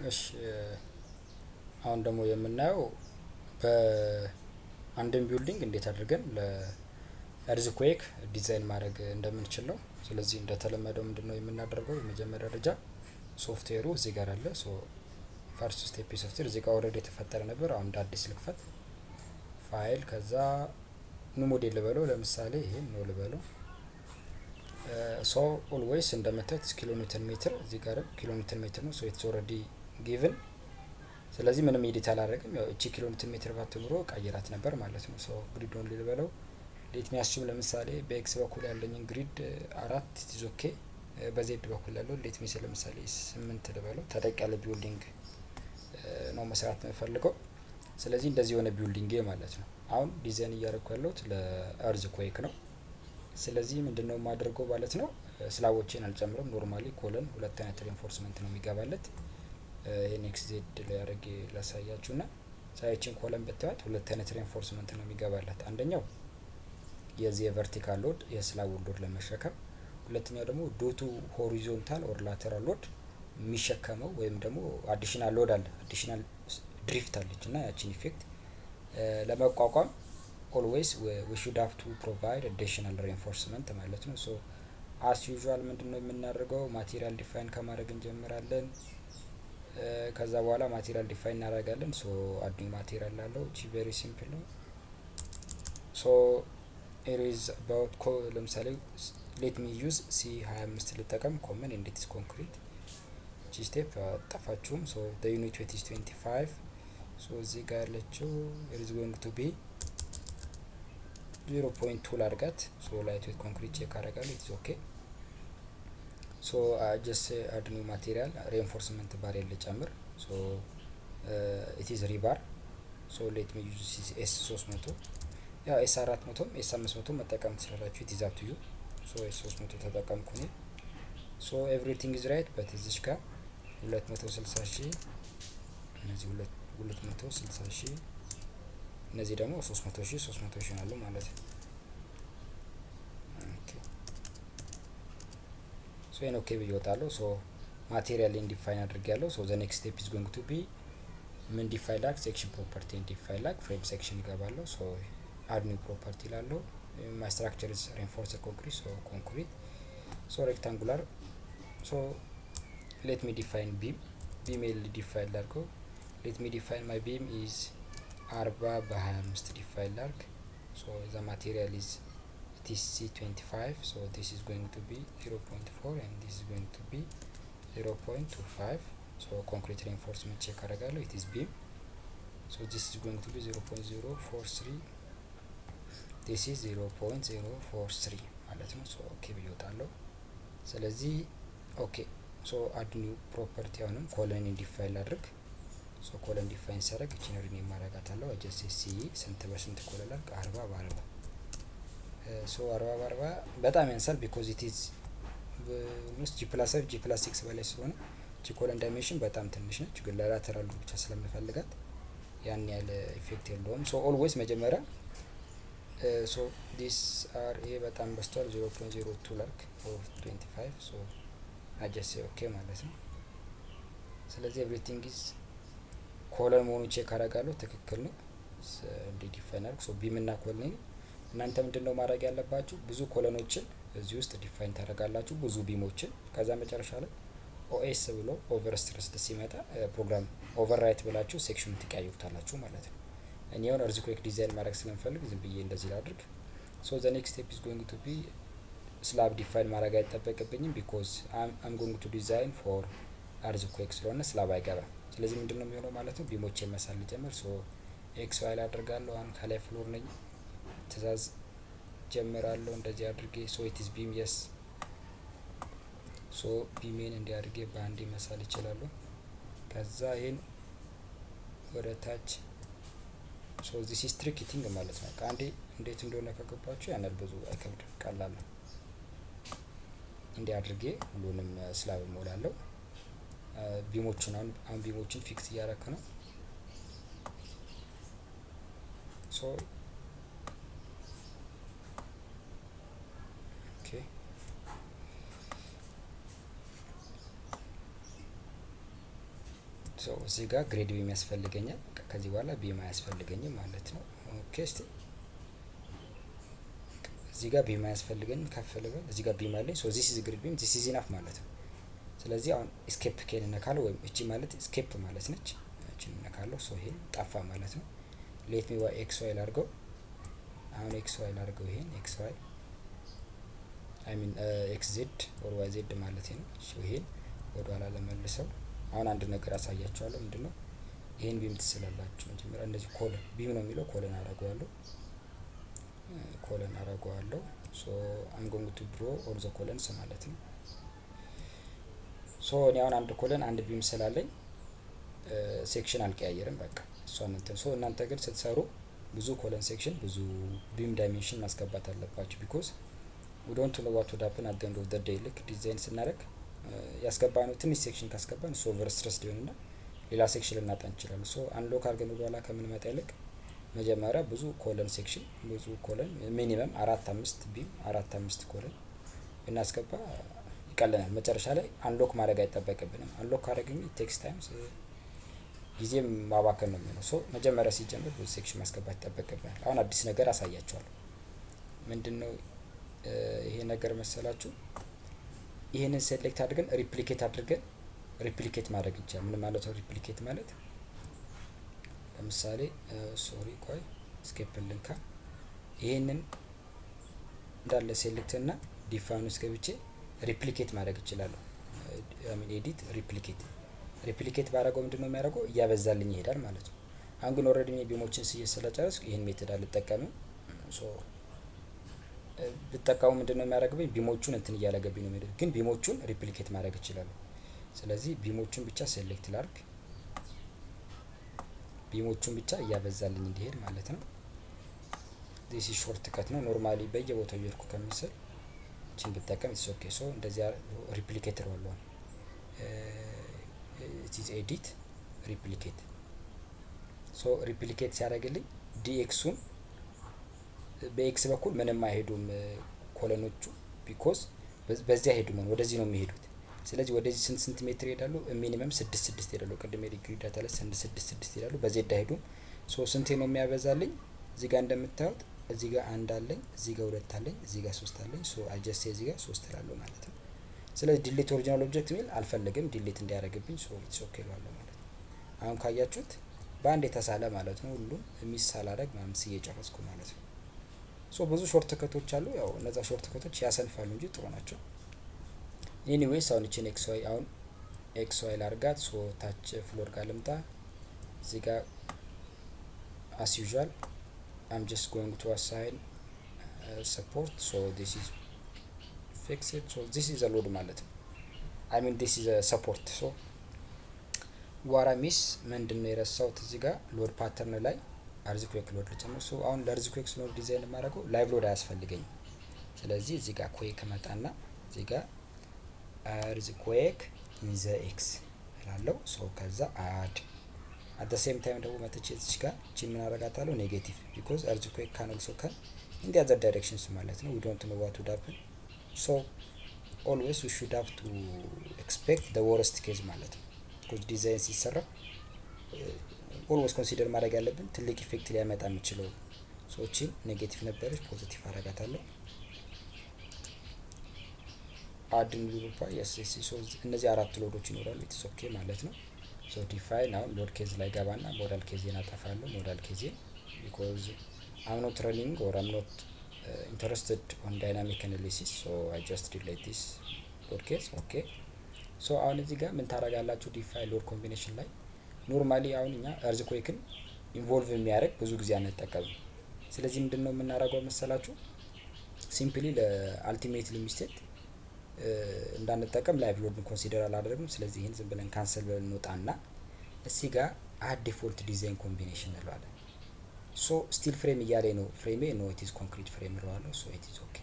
እሺ አሁን ደግሞ የምናየው በአንድን ቢልዲንግ እንዴት አድርገን ለእርዝኩዌክ ዲዛይን ማድረግ እንደምንችል ነው። ስለዚህ እንደተለመደው ምንድነው የምናደርገው? የመጀመሪያ ደረጃ ሶፍትዌሩ እዚህ ጋር አለ። ሶ ፈርስት ስቴፕ ሶፍትዌር እዚህ ጋር ኦልሬዲ የተፈጠረ ነበር። አሁን እንደ አዲስ ልክፈት። ፋይል ከዛ ኑ ሞዴል ልበለው። ለምሳሌ ይሄን ነው ልበለው። ሶ ኦልዌይስ እንደምታዩት ኪሎ ኒውተን ሜትር እዚህ ጋር ኪሎ ኒውተን ሜትር ነው። ሶ ኢትስ ኦልሬዲ ጊቭን። ስለዚህ ምንም ኤዲት አላደረግም። ያው እቺ ኪሎ ኒውተን ሜትር ባትኖሮ ቀይራት ነበር ማለት ነው። ሶ ግሪድ ኦን ልበለው። ሌት ሚያስችም ለምሳሌ በኤክስ በኩል ያለኝን ግሪድ 4 ኢዝ ኦኬ። በዜድ በኩል ያለው ሌት ሚስ ለምሳሌ 8 ልበለው። ተለቅ ያለ ቢልዲንግ ነው መስራት የምፈልገው። ስለዚህ እንደዚህ የሆነ ቢልዲንግ ማለት ነው። አሁን ዲዛይን እያደረኩ ያለሁት ለእርዝኩዌክ ነው። ስለዚህ ምንድነው የማደርገው ማለት ነው? ስላቦችን አልጨምርም። ኖርማሊ ኮለን ሁለት አይነት ሪኢንፎርስመንት ነው የሚገባለት። ይሄን ኤክስ ዜድ ላይ አድርጌ ላሳያችሁና ሳይችን ኮለን ብታዩት ሁለት አይነት ሪኢንፎርስመንት ነው የሚገባለት። አንደኛው የዚህ የቨርቲካል ሎድ የስላቡን ሎድ ለመሸከም፣ ሁለተኛው ደግሞ ዶቱ ሆሪዞንታል ኦር ላተራል ሎድ የሚሸከመው ወይም ደግሞ አዲሽናል ሎድ አለ፣ አዲሽናል ድሪፍት አለች እና ያቺን ኢፌክት ለመቋቋም always we should have to provide additional reinforcement ማለት ነው። ሶ as usual ምንድነው የምናደርገው? ማቴሪያል ዲፋይን ከማድረግ እንጀምራለን። ከዛ በኋላ ማቴሪያል ዲፋይን እናደርጋለን። ሶ አዲንግ ማቴሪያል አለው። እቺ very simple ነው። ሶ it is about ለምሳሌ let me use C25 ልጠቀም common and it is concrete። እቺ ስቴፕ ጠፋችሁም። ሶ the unit weight is 25። ሶ እዚህ ጋር ያለችው it is going to be 0.2 ላድርጋት። ሶ ላይት ዌት ኮንክሪት ቼክ አደርጋለሁ። ኢትስ ኦኬ። ሶ ጀስት አድ ኒው ማቴሪያል ሪኢንፎርስመንት ባር ልጨምር። ሶ ኢት ኢዝ ሪባር። ሶ ሌት ሚ ዩዝ ኤስ 300 ያ ኤስ 400 ኤስ 500 መጠቀም ትችላላችሁ። ኢት ኢዝ አፕ ቱ ዩ። ሶ ኤስ 300 ተጠቀምኩ እኔ። ሶ ኤቭሪቲንግ ኢዝ ራይት በት እዚች ጋር 260,000 እነዚህ 260,000 እነዚህ ደግሞ 300,000 አሉ ማለት ነው። ኦኬ ሶ ኢን ኦኬ ብዬወጣለሁ። ሶ ማቴሪያል ኢንዲፋይን አድርጌያለሁ። ሶ ዘ ኔክስት ስቴፕ ኢዝ ጎይንግ ቱ ቢ ምን ዲፋይን ላክ ሴክሽን ፕሮፐርቲ ኢንዲፋይን ላክ ፍሬም ሴክሽን ይገባለሁ። ሶ አድ ኒው ፕሮፐርቲ ላለው ማይ ስትራክቸር ኢዝ ሪኢንፎርስድ ኮንክሪት። ሶ ኮንክሪት ሶ ሬክታንጉላር። ሶ ሌት ሚ ዲፋይን ቢም ቢሜል ዲፋይን ላድርገው። ሌት ሚ ዲፋይን ማይ ቢም ኢዝ 40 በ25 ዲፋይን ላርክ። ሶ the material is TC25. so this is going to be 0.4 and this is going to be 0.25. so concrete reinforcement check አደርጋለሁ። it is beam. so this is going to be 0.043. this is 0.043 ማለት ነው። so ኦኬ ብዬወጣለሁ። ስለዚህ ኦኬ so add new property አሁንም ኮለን ዲፋይን ላድርግ። ሶ ኮለን ዲፋይን ሳደርግ እቺን ሪኔም ማድረጋታለሁ። አጀስት ሲ ስንት በስንት ኮለን ላድርግ? 40 በ40። ሶ 40 በ40 በጣም ያንሳል ቢኮዝ ኢት ኢዝ ኦልሞስት G+5 G+6 በላይ ስለሆነ እቺ ኮለን ዳይሜንሽን በጣም ትንሽ ነች። ግን ለላተራል ብቻ ስለምፈልጋት ያን ያለ ኢፌክት የለውም። ሶ ኦልዌይስ መጀመሪያ ሶ ዲስ አር ይሄ በጣም በስቷል 0.02 ላርክ ኦፍ 25። ሶ አጀስት ኦኬ ማለት ነው። ስለዚህ ኤቭሪቲንግ ኢዝ ኮለን መሆኑ ቼክ አደርጋለሁ። ትክክል ነው። እንዴ ዲፋይን አድርግ። ሶ ቢም እና ኮለን እናንተ ምንድነው ማድረግ ያለባችሁ? ብዙ ኮለኖችን እዚህ ውስጥ ዲፋይን ታደርጋላችሁ፣ ብዙ ቢሞችን። ከዛ መጨረሻ ላይ ኦኤስ ብሎ ኦቨር ስትረስ ሲመጣ ፕሮግራም ኦቨርራይት ብላችሁ ሴክሽን ትቀያይሩታላችሁ ማለት ነው። እኔ አሁን እርዝኩዌክ ዲዛይን ማድረግ ስለምፈልግ ዝም ብዬ እንደዚህ ላድርግ። ሶ ዘ ኔክስት ስቴፕ ኢዝ ጎይንግ ቱ ቢ ስላብ ዲፋይን ማድረግ አይጠበቅብኝም ቢኮዝ አም ጎይንግ ቱ ዲዛይን ፎር እርዝኩዌክ ስለሆነ ስላብ አይገባም። ስለዚህ ምንድነው የሚሆነው ማለት ነው? ቢሞች መሳል ጀመር። ሶ ኤክስ ፋይል አደርጋለሁ። አሁን ከላይ ፍሎር ነኝ። ትእዛዝ ጀምራለሁ እንደዚህ አድርጌ። ሶ ኢት ኢዝ ቢም የስ። ሶ ቢሜን እንዲያድርጌ በአንዴ መሳል ይችላሉ። ከዛ ይሄን ወደ ታች። ሶ ዚስ ኢዝ ትሪክ ኢቲንግ ማለት ነው። አንዴ እንዴት እንደሆነ ከገባችሁ ያናል ብዙ አይከብድም፣ ቀላል ነው። እንዲያድርጌ ሁሉንም ስላብ ሞላለሁ። ቢሞችን አሁን ቢሞችን ፊክስ እያደረክ ነው። ሶ ኦኬ ሶ እዚህ ጋር ግሬድ ቢም ያስፈልገኛል ከዚህ በኋላ ቢም አያስፈልገኝም ማለት ነው ኦኬ እስቲ እዚህ ጋር ቢም አያስፈልገኝም ከፈልበል እዚህ ጋር ቢም አለኝ ሶ this is grid beam this is enough ማለት ነው ስለዚህ አሁን escape ኬን ነካለው ወይም እቺ ማለት escape ማለት ነች እቺን ነካለው ሶ ይሄን ጠፋ ማለት ነው let me xy ላድርገው አሁን xy ላድርገው ይሄን xy I mean xz or yz ማለት ነው ሶ ይሄን ወደ ኋላ ለመልሰው አሁን አንድ ነገር አሳያችኋለሁ ምንድነው ይሄን ቢም ትስላላችሁ መጀመሪያ እንደዚህ ኮለን ቢም ነው የሚለው ኮለን አረጋዋለሁ ሶ I'm going to draw all the columns ማለት ነው ሶ እኔ አሁን አንድ ኮለን አንድ ቢም ስላለኝ ሴክሽን አልቀያየርም በቃ እሷን እንትን ሶ እናንተ ግን ስትሰሩ ብዙ ኮለን ሴክሽን ብዙ ቢም ዳይሜንሽን ማስገባት አለባችሁ because we don't know what would happen at the end of the day like ዲዛይን ስናደርግ ያስገባነው ትንሽ ሴክሽን ካስገባን ሶ ኦቨር ስትረስ ሊሆንና ሌላ ሴክሽን ልናጣ እንችላለን ሶ አንሎክ አድርገን ወደኋላ ከምንመጣ ይልቅ መጀመሪያ ብዙ ኮለን ሴክሽን ብዙ ኮለን ሚኒመም 4-5 ቢም 4-5 ኮለን እናስገባ ይቀለናል መጨረሻ ላይ አንሎክ ማድረግ አይጠበቅብንም አንሎክ ካደረግን ቴክስት ታይምስ ጊዜም ማባከን ነው የሚሆነው ሶ መጀመሪያ ሲጀምር ብዙ ሴክሽን ማስገባት ይጠበቅብናል አሁን አዲስ ነገር አሳያችኋለሁ ምንድነው ይሄ ነገር መሰላችሁ ይሄንን ሴሌክት አድርገን ሪፕሊኬት ማድረግ ይቻላል ምን ማለት ነው ሪፕሊኬት ማለት ለምሳሌ ሶሪ ቆይ ስኬፕ ልንካ ይሄንን እንዳለ ሴሌክት እና ዲፋይን ውስጥ ገብቼ ሪፕሊኬት ማድረግ ይችላል I mean ኤዲት ሪፕሊኬት ባረጋው ምንድነው የሚያደርገው ያበዛልኝ ይሄዳል ማለት ነው አሁን ግን ኦሬዲ ቢሞችን ስለጨረስኩ ይሄን ሜተድ አልጠቀምም ሶ ብትጠቀሙ ምንድነው የሚያደርገው ቢሞቹን እንትን እያለገብኝ ነው የሚሄደው ግን ቢሞቹን ሪፕሊኬት ማድረግ ይችላል ስለዚህ ቢሞቹን ብቻ ሴሌክት ላድርግ ቢሞቹን ብቻ ያበዛልኝ እንዲሄድ ማለት ነው this is short cut ነው ኖርማሊ በየቦታው ይርኩ ከመሰል እቺን ብትጠቀም it's okay so እንደዚህ ሪፕሊኬተር ወለው it is edit replicate so replicate ሲያደርግልኝ dx-ን በx በኩል ምንም አይሄዱም ኮለኖቹ because በዚህ አይሄዱም ወደዚህ ነው የሚሄዱት ስለዚህ ወደዚህ ስንት ሴንቲሜትር ይሄዳሉ ሚኒመም 6 ይሄዳሉ ቅድም የዲግሪ ዳታ ላይ 6 ይሄዳሉ በዚህ አይሄዱም ሶ ስንቴ ነው የሚያበዛልኝ እዚህ ጋር እንደምታዩት እዚህ ጋር 1 አለኝ እዚህ ጋር 2 አለኝ እዚህ ጋር 3 አለኝ ሶ I just say እዚህ ጋር 3 ላለው ማለት ነው ስለዚህ ዲሊት ኦሪጂናል ኦብጀክት ሚል አልፈልግም ዲሊት እንዲያደርግብኝ ሶ ኢትስ ኦኬ ነው ማለት ነው አሁን ካያችሁት በአንድ የተሳለ ማለት ነው ሁሉም የሚሳል አደረግ ማምስ እየጨረስኩ ማለት ነው ሶ ብዙ ሾርት ከቶች አሉ ያው እነዛ ሾርት ከቶች ያሰንፋሉ እንጂ ጥሩ ናቸው ኤኒዌይስ አሁን እቺን xy ላርጋት ሶ ታች ፍሎር ጋር ልምጣ እዚህ ጋር as usual I'm just going to assign support so this is fixed so this is a load ማለት ነው I mean this is a support so ዋራሚስ ምንድነው የረሳሁት እዚህ ጋር ሎድ ፓተርን ላይ አርዝኩዌክ ሎድ ልጨምር ሶ አሁን ለአርዝኩዌክ ሎድ ዲዛይን ማድረገው ላይቭ ሎድ አያስፈልገኝም ስለዚህ እዚህ ጋር ኩዌክ መጣና እዚህ ጋር አርዝኩዌክ in the x እላለሁ ሶ ከዛ add at the same time ደግሞ መጥቼ እዚህ ጋር እቺ ምን አረጋታለሁ ኔጌቲቭ because earthquake can also come in the other directions ማለት ነው we don't know what would happen so always we should have to expect the worst case ማለት ነው because design ሲሰራ always consider ማድረግ ያለብን ትልቅ ኢፌክት ሊያመጣ የሚችለው so እቺ ኔጌቲቭ ነበረች ፖዚቲቭ አረጋታለሁ add new loop yes so እነዚህ አራት ሎዶች ይኖራሉ it's okay ማለት ነው so define now load case ላይ ገባና model case እናጠፋለሁ model case because I'm not running or I'm not interested on dynamic analysis so I just delete this load case okay so አሁን እዚህ ጋር ምን ታረጋላችሁ define load combination ላይ normally አሁን እኛ earthquake involve የሚያደርግ ብዙ ጊዜ አንጠቀምም ስለዚህ ምንድነው የምናደርገው መሰላችሁ simply ultimately mistake እንዳንጠቀም ላይቭ ሎድን ኮንሲደር አላደረግም ስለዚህ ይሄን ዝም ብለን ካንሰል ብለን እንወጣና እዚህ ጋር አድ ዲፎልት ዲዛይን ኮምቢኔሽን እንለዋለን ሶ ስቲል ፍሬም እያለ ነው ፍሬሜ ኖ ኢት ኢዝ ኮንክሪት ፍሬም እንለዋለን ሶ ኢት ኢዝ ኦኬ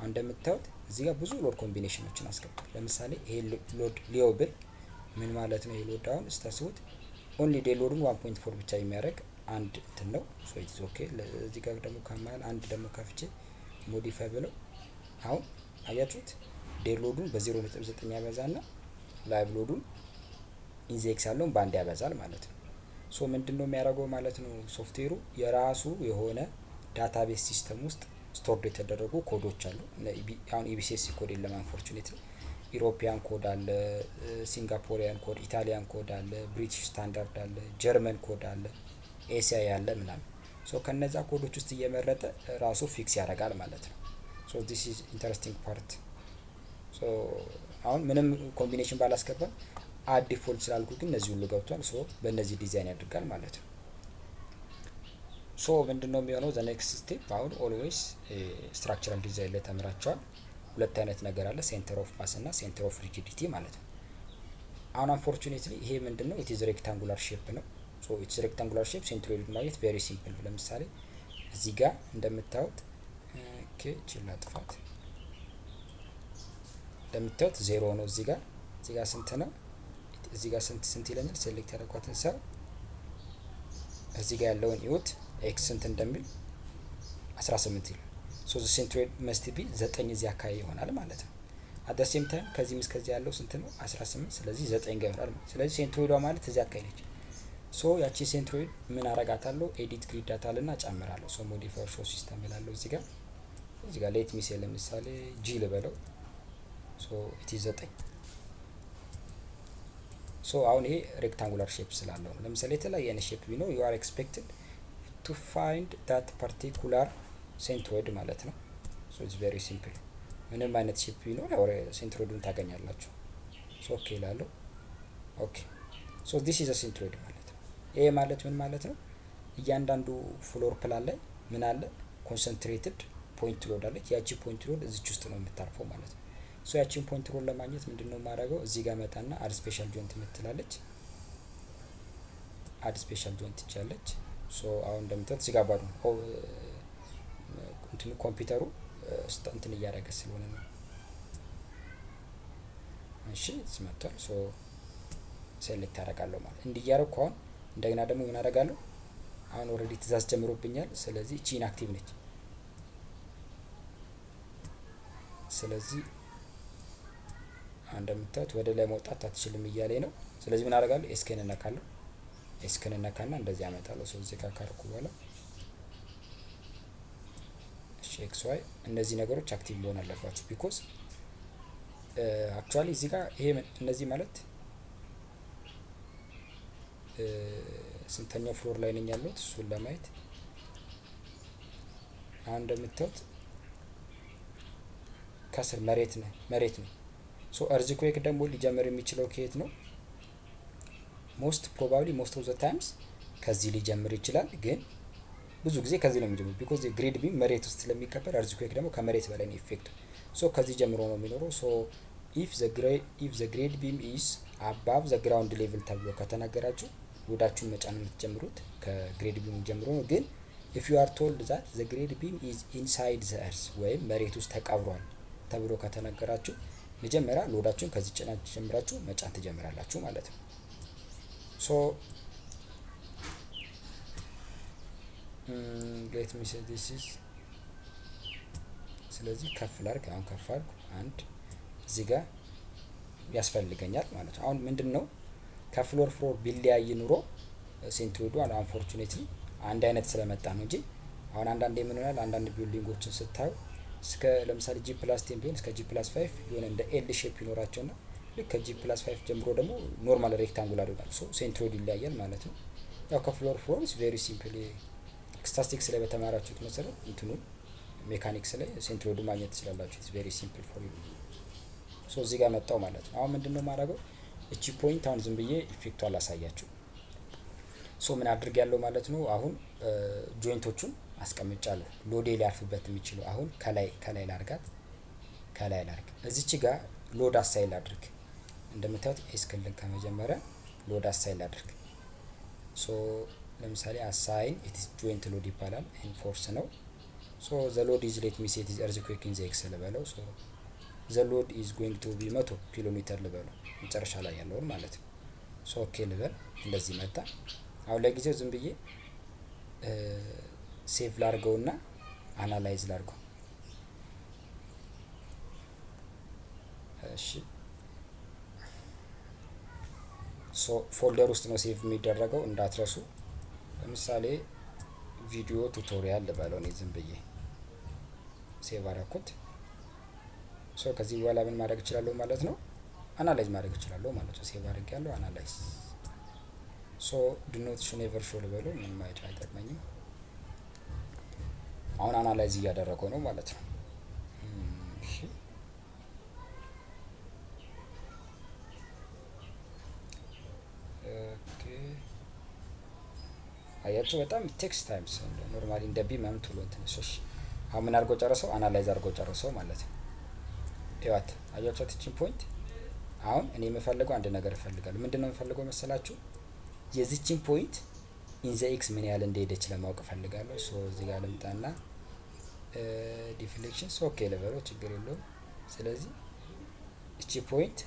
እንደምታዩት እዚህ ጋር ብዙ ሎድ ኮምቢኔሽኖችን አስቀምጧል ለምሳሌ ይሄ ሎድ ሊዮብል ምን ማለት ነው ይሄ ሎድ አሁን ስታስቡት ኦንሊ ዴይ ሎድን 1.4 ብቻ የሚያደርግ አንድ እንትን ነው ሶ ኢት ኢዝ ኦኬ እዚህ ጋር ደግሞ ከማል አንድ ደግሞ ከፍቼ ሞዲፋይ ብለው አሁን አያችሁት ዴይ ሎዱን በ0.9 ያበዛና ላይቭ ሎዱን ኢንዜክስ ያለውን ባንድ ያበዛል ማለት ነው። ሶ ምንድነው የሚያደርገው ማለት ነው ሶፍትዌሩ የራሱ የሆነ ዳታቤስ ሲስተም ውስጥ ስቶርድ የተደረጉ ኮዶች አሉ። አሁን ኢቢሲኤስ ኮድ የለም አንፎርቹኔትሊ። ኢሮፒያን ኮድ አለ፣ ሲንጋፖሪያን ኮድ፣ ኢታሊያን ኮድ አለ፣ ብሪቲሽ ስታንዳርድ አለ፣ ጀርመን ኮድ አለ፣ ኤሲአይ አለ ምናምን። ሶ ከነዛ ኮዶች ውስጥ እየመረጠ ራሱ ፊክስ ያደርጋል ማለት ነው። ሶ ዲስ ኢዝ ኢንተረስቲንግ ፓርት። ሶ አሁን ምንም ኮምቢኔሽን ባላስገባም አድ ዲፎልት ስላልኩ ግን እነዚህ ሁሉ ገብቷል። ሶ በእነዚህ ዲዛይን ያደርጋል ማለት ነው። ሶ ምንድነው የሚሆነው ዘ ኔክስት ስቴፕ አሁን ኦልዌይስ ስትራክቸራል ዲዛይን ላይ ተምራቸዋል። ሁለት አይነት ነገር አለ፣ ሴንተር ኦፍ ማስ እና ሴንተር ኦፍ ሪጂዲቲ ማለት ነው። አሁን አንፎርቹኔትሊ ይሄ ምንድነው ኢት ኢዝ ሬክታንጉላር ሼፕ ነው። ሶ ኢትስ ሬክታንጉላር ሼፕ ሴንትሮይድ ማግኘት ቬሪ ሲምፕል። ለምሳሌ እዚህ ጋር እንደምታዩት ኦኬ ቺላ ጥፋት እንደምታዩት 0 ነው። እዚህ ጋር ስንት ነው? እዚህ ጋር ስንት ይለኛል? ሴሌክት ያደረኳትን ሰው እዚህ ጋር ያለውን ይሁት ኤክስ ስንት እንደሚል 18 ይላል። ሶ ዘ ሴንትሮይድ መስት ቢ 9 እዚህ አካባቢ ይሆናል ማለት ነው። አት ዘ ሴም ታይም ከዚህም እስከዚህ ያለው ስንት ነው? 18 ስለዚህ 9 ጋር ይሆናል። ስለዚህ ሴንትሮይዷ ማለት እዚህ አካባቢ ነች። ሶ ያቺ ሴንትሮይድ ምን አረጋታለሁ? ኤዲት ግሪድ ዳታ ልና ጨምራለሁ። ሶ ሞዲፋየር ሾው ሲስተም ይላል እዚህ ጋር ሌት ሚ ሴ ለምሳሌ ጂ ልበለው። ሶ ኢት ኢዝ 9። ሶ አሁን ይሄ ሬክታንጉላር ሼፕ ስላለው ነው። ለምሳሌ የተለያየ አይነት ሼፕ ቢኖር ዩ አር ኤክስፔክትድ ቱ ፋይንድ ዳት ፓርቲኩላር ሴንትሮይድ ማለት ነው። ሶ ኢትስ ቬሪ ሲምፕል። ምንም አይነት ሼፕ ቢኖር ያው ሴንትሮይዱን ታገኛላችሁ። ሶ ኦኬ ላለው ኦኬ። ሶ ዲስ ኢዝ አ ሴንትሮይድ ማለት ነው። ይሄ ማለት ምን ማለት ነው? እያንዳንዱ ፍሎር ፕላን ላይ ምን አለ? ኮንሰንትሬትድ ፖይንት ሎድ አለች። ያቺ ፖይንት ሎድ እዚች ውስጥ ነው የምታርፈው ማለት ነው። ሶ ያቺን ፖይንት ሎድ ለማግኘት ምንድነው የማደርገው? እዚህ ጋር መጣና አድ ስፔሻል ጆይንት የምትላለች አድ ስፔሻል ጆይንት ትቻለች። ሶ አሁን እንደምታዩት እዚህ ጋር ባዶ እንትኑ ኮምፒውተሩ እንትን እያደረገ ስለሆነ ነው። እሺ ስመጣል። ሶ ሴሌክት አደርጋለሁ ማለት እንዲያረኩ። አሁን እንደገና ደግሞ ምን አደርጋለሁ? አሁን ኦልሬዲ ትእዛዝ ጀምሮብኛል። ስለዚህ እቺ ኢንአክቲቭ ነች። ስለዚህ እንደምታዩት ወደ ላይ መውጣት አትችልም እያለኝ ነው። ስለዚህ ምን አደርጋለሁ? ኤስኬን እነካለሁ። ኤስኬን እነካና እንደዚህ አመጣለሁ። ሶ እዚህ ጋር ካርኩ በኋላ ኤክስ ዋይ እነዚህ ነገሮች አክቲቭ መሆን አለባቸው። ቢኮዝ አክቹአሊ እዚህ ጋር ይሄ እነዚህ ማለት ስንተኛው ፍሎር ላይ ነኝ ያለሁት እሱን ለማየት አሁን እንደምታዩት ከስር መሬት ነው። ሶ እርዝኩዌክ ደግሞ ሊጀምር የሚችለው ከየት ነው? ሞስት ፕሮባብሊ ሞስት ኦፍ ዘ ታይምስ ከዚህ ሊጀምር ይችላል፣ ግን ብዙ ጊዜ ከዚህ ነው የሚጀምረው። ቢኮዝ ግሪድ ቢም መሬት ውስጥ ስለሚቀበር እርዝኩዌክ ደግሞ ከመሬት በላይ ነው ኢፌክቱ። ሶ ከዚህ ጀምሮ ነው የሚኖረው። ሶ ኢፍ ዘ ግሬድ ቢም ኢዝ አባቭ ዘ ግራውንድ ሌቭል ተብሎ ከተነገራችሁ ወዳችሁን መጫን የምትጀምሩት ከግሬድ ቢም ጀምሮ ነው። ግን ኢፍ ዩ አር ቶልድ ዛት ዘ ግሬድ ቢም ኢዝ ኢንሳይድ ዘ እርዝ ወይም መሬት ውስጥ ተቀብሯል ተብሎ ከተነገራችሁ መጀመሪያ ሎዳችሁን ከዚህ ጭናችሁ ጀምራችሁ መጫን ትጀምራላችሁ ማለት ነው። ሶ ሌት ሚ ሴ ዲስ ኢዝ ስለዚህ ከፍ ላድርግ። አሁን ከፍ አድርጉ። አንድ እዚህ ጋር ያስፈልገኛል ማለት ነው። አሁን ምንድነው ከፍሎር ፍሎር ቢለያይ ኑሮ ሴንትሮይዱ አንፎርቹኔትሊ አንድ አይነት ስለመጣ ነው እንጂ አሁን አንዳንዴ ምን ይሆናል? አንዳንድ ቢልዲንጎችን ስታዩ እስከ ለምሳሌ G+10 ቢሆን እስከ G+5 የሆነ እንደ ኤል ሼፕ ይኖራቸውና ልክ ከG+5 ጀምሮ ደግሞ ኖርማል ሬክታንጉላር ይሆናል። ሶ ሴንትሮይድ ይለያያል ማለት ነው። ያው ከፍሎር ፍሎር ኢዝ ቬሪ ሲምፕል። ስታቲስቲክስ ላይ በተማራችሁት መሰረት እንትኑን ሜካኒክስ ላይ ሴንትሮይዱ ማግኘት ትችላላችሁ። ኢዝ ቬሪ ሲምፕል ፎር ዩ። ሶ እዚህ ጋር መጣው ማለት ነው። አሁን ምንድነው ማድረገው? እቺ ፖይንት አሁን ዝም ብዬ ኢፌክቱ አላሳያችሁ። ሶ ምን አድርግ ያለው ማለት ነው። አሁን ጆይንቶቹን አስቀምጫለሁ ሎዴ ሊያርፍበት የሚችለው። አሁን ከላይ ላርጋት፣ ከላይ ላርግ። እዚች ጋር ሎድ አሳይል አድርግ። እንደምታዩት ኤስክልን ከመጀመሪያ ሎድ አሳይል አድርግ። ሶ ለምሳሌ አሳይን ኢት ኢዝ ጆይንት ሎድ ይባላል። ኢንፎርስ ነው። ሶ ዘ ሎድ ኢዝ ሌት ሚ ሴት ኢዝ እርዝኩዌክ ኢን ዘ ኤክስ ልበለው። ሶ ዘ ሎድ ኢዝ ጎይንግ ቱ ቢ 100 ኪሎ ሜትር ልበለው፣ መጨረሻ ላይ ያለውን ማለት ነው። ሶ ኦኬ ልበል። እንደዚህ መጣ። አሁን ለጊዜው ዝም ብዬ ሴቭ ላርገውና አናላይዝ ላርገው። እሺ ሶ ፎልደር ውስጥ ነው ሴቭ የሚደረገው እንዳትረሱ። ለምሳሌ ቪዲዮ ቱቶሪያል ልበለው እኔ ዝም ብዬ ሴቭ አደረኩት። ሶ ከዚህ በኋላ ምን ማድረግ እችላለሁ ማለት ነው? አናላይዝ ማድረግ እችላለሁ ማለት ነው። ሴቭ አድርጌያለሁ አናላይዝ። ሶ ዱ ኖት ሾው ኔቨር ሾው ልበለው ምንም አይጠቅመኝም። አሁን አናላይዝ እያደረገው ነው ማለት ነው። እሺ ኦኬ አያችሁ በጣም ቴክስት ታይምስ ኖርማሊ እንደ ቢመም ቱሎ እንትን እሺ አሁን ምን አድርጎ ጨረሰው? አናላይዝ አድርጎ ጨረሰው ማለት ነው። ይዋት አያችሁ እቺን ፖይንት አሁን እኔ የምፈልገው አንድ ነገር እፈልጋለሁ። ምንድነው የምፈልገው መሰላችሁ? የዚችን ፖይንት ኢን ዘ ኤክስ ምን ያህል እንደሄደች ለማወቅ እፈልጋለሁ። ሶ እዚህ ጋር ልምጣና ዲፍሌክሽንስ ኦኬ ልበለው ችግር የለውም። ስለዚህ እቺ ፖይንት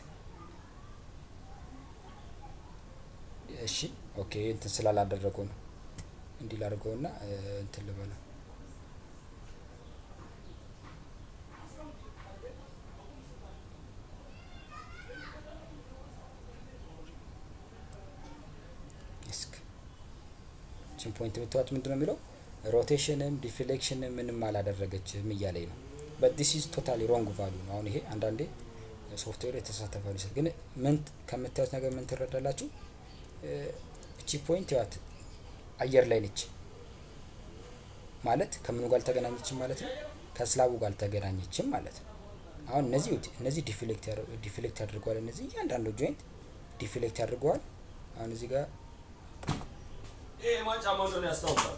እሺ ኦኬ እንትን ስላላደረገው ነው እንዲህ ላድርገውና እንትን ልበለው ችን ፖይንት ብትዋት ምንድነው የሚለው ሮቴሽንም ዲፍሌክሽንም ምንም አላደረገችም እያለኝ ነው። but this is totally wrong value ነው። አሁን ይሄ አንዳንዴ ሶፍትዌር የተሳተፈ ነው ግን ምን ከምታዩት ነገር ምን ትረዳላችሁ? እቺ ፖይንት ያት አየር ላይ ነች ማለት ከምኑ ጋር ተገናኘች ማለት ነው? ከስላቡ ጋር ተገናኘችም ማለት ነው። አሁን እነዚህ ዲፍሌክት አድርገዋል። እነዚህ እያንዳንዱ ጆይንት ዲፍሌክት አድርገዋል። አሁን እዚህ ጋር ማጫ ማዞን ያስታውቃል።